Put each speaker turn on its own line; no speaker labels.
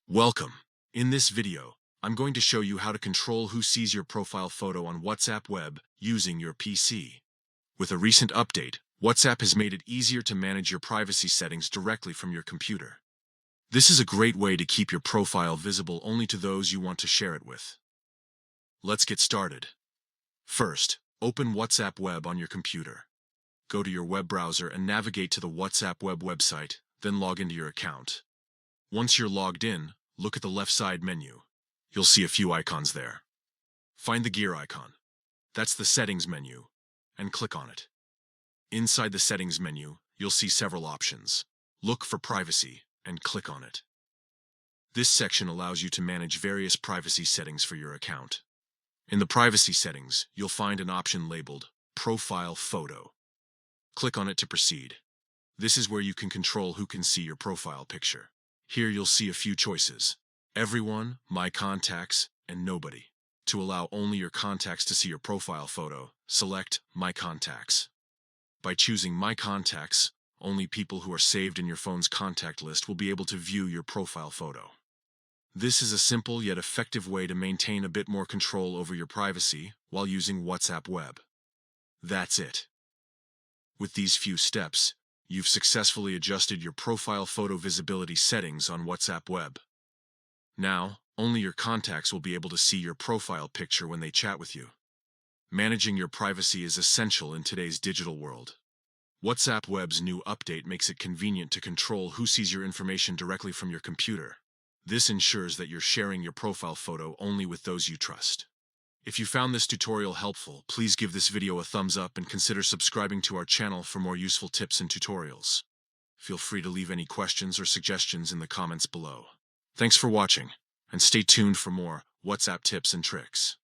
Welcome. In this video, I'm going to show you how to control who sees your profile photo on WhatsApp web using your PC. With a recent update, WhatsApp has made it easier to manage your privacy settings directly from your computer. This is a great way to keep your profile visible only to those you want to share it with. Let's get started. First, open WhatsApp web on your computer. Go to your web browser and navigate to the WhatsApp web website, then log into your account. Once you're logged in, look at the left side menu. You'll see a few icons there. Find the gear icon. That's the settings menu, and click on it. Inside the settings menu, you'll see several options. Look for privacy and click on it. This section allows you to manage various privacy settings for your account. In the privacy settings, you'll find an option labeled Profile Photo. Click on it to proceed. This is where you can control who can see your profile picture. Here you'll see a few choices: everyone, my contacts, and nobody. To allow only your contacts to see your profile photo, select My Contacts. By choosing My Contacts, only people who are saved in your phone's contact list will be able to view your profile photo. This is a simple yet effective way to maintain a bit more control over your privacy while using WhatsApp web. That's it. With these few steps, you've successfully adjusted your profile photo visibility settings on WhatsApp web. Now, only your contacts will be able to see your profile picture when they chat with you. Managing your privacy is essential in today's digital world. WhatsApp web's new update makes it convenient to control who sees your information directly from your computer. This ensures that you're sharing your profile photo only with those you trust. If you found this tutorial helpful, please give this video a thumbs up and consider subscribing to our channel for more useful tips and tutorials. Feel free to leave any questions or suggestions in the comments below. Thanks for watching, and stay tuned for more WhatsApp tips and tricks.